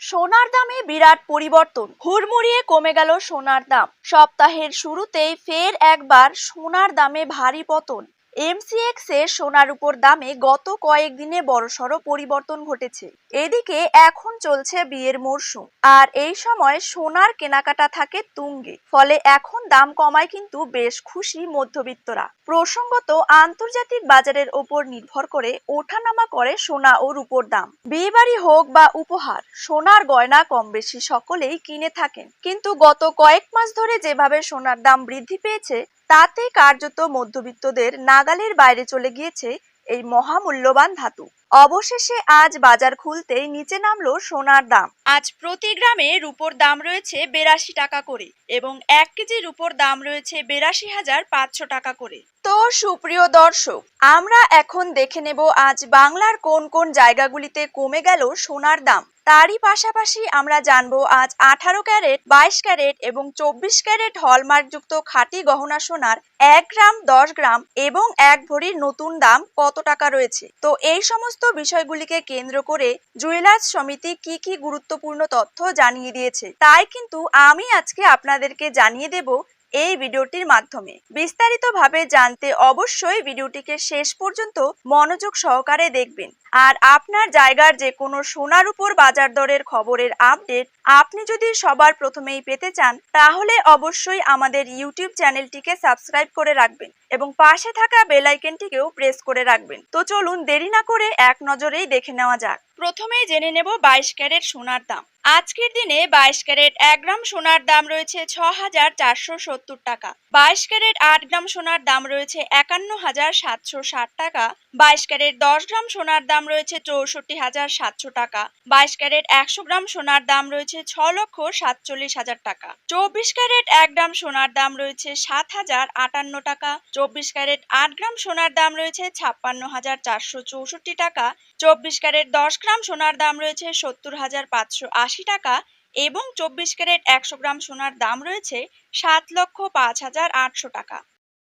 সোনার দামে বিরাট পরিবর্তন, হুড়মুড়িয়ে কমে গেল সোনার দাম। সপ্তাহের শুরুতেই ফের একবার সোনার দামে ভারী পতন। এমসিএক্স এর সোনার উপর দামে গত কয়েকদিনে বড়সড় পরিবর্তন ঘটেছে। এদিকে এখন চলছে বিয়ের মরশুম, আর এই সময় সোনার কেনাকাটা থাকে তুঙ্গে, ফলে এখন দাম কমায় কিন্তু বেশ খুশি মধ্যবিত্তরা। প্রসঙ্গত, আন্তর্জাতিক বাজারের ওপর নির্ভর করে ওঠানামা করে সোনা ও রূপোর দাম। বিয়েবাড়ি হোক বা উপহার, সোনার গয়না কম বেশি সকলেই কিনে থাকেন, কিন্তু গত কয়েক মাস ধরে যেভাবে সোনার দাম বৃদ্ধি পেয়েছে, তাতে কার্যত মধ্যবিত্তদের নাগালের বাইরে চলে গিয়েছে এই মহামূল্যবান ধাতু। অবশেষে আজ বাজার খুলতেই নিচে নামলো সোনার দাম। আজ প্রতি গ্রামে রূপোর দাম রয়েছে 82 টাকা করে এবং 1 কেজি রূপোর দাম রয়েছে 82,500 টাকা করে। তো সুপ্রিয় দর্শক, আমরা এখন দেখে নেব আজ বাংলার কোন কোন জায়গাগুলিতে কমে গেল সোনার দাম। তারই পাশাপাশি আমরা জানবো আজ 18 ক্যারেট, 22 ক্যারেট এবং 24 ক্যারেট হলমার্কযুক্ত খাঁটি গহনা সোনার 1 গ্রাম, 10 গ্রাম এবং 1 ভরির নতুন দাম কত টাকা রয়েছে। তো এই সমস্ত বিষয়গুলিকে কেন্দ্র করে জুয়েলার্স সমিতি কি কি গুরুত্বপূর্ণ তথ্য জানিয়ে দিয়েছে, তাই কিন্তু আমি আজকে আপনাদেরকে জানিয়ে দেব এই ভিডিওটির মাধ্যমে। বিস্তারিতভাবে জানতে অবশ্যই ভিডিওটিকে শেষ পর্যন্ত মনোযোগ সহকারে দেখবেন। আর আপনার জায়গার যে কোনো সোনার উপর বাজার দরের খবরের আপডেট আপনি যদি সবার প্রথমেই পেতে চান, তাহলে অবশ্যই আমাদের ইউটিউব চ্যানেলটিকে সাবস্ক্রাইব করে রাখবেন এবং পাশে থাকা বেল আইকনটিকেও প্রেস করে রাখবেন। তো চলুন দেরি না করে এক নজরেই দেখে নেওয়া যাক। প্রথমেই জেনে নেব 22 ক্যারেট সোনার দাম। আজকের দিনে 22 ক্যারেট 1 গ্রাম সোনার দাম রয়েছে 6,470 টাকা। 22 ক্যারেট 8 গ্রাম সোনার দাম রয়েছে 51,760 টাকা। 22 ক্যারেট 10 গ্রাম সোনার দাম রয়েছে 64,700 টাকা। 22 ক্যারেট 100 গ্রাম সোনার দাম রয়েছে 6,47,000 টাকা। 24 ক্যারেট 1 গ্রাম সোনার দাম রয়েছে 7,058 টাকা। 24 ক্যারেট 8 গ্রাম সোনার দাম রয়েছে 56,464 টাকা। 24 ক্যারেট 10 গ্রাম সোনার দাম রয়েছে 70,580 টাকা এবং 24 ক্যারেট 100 গ্রাম সোনার দাম রয়েছে 7,05,800 টাকা।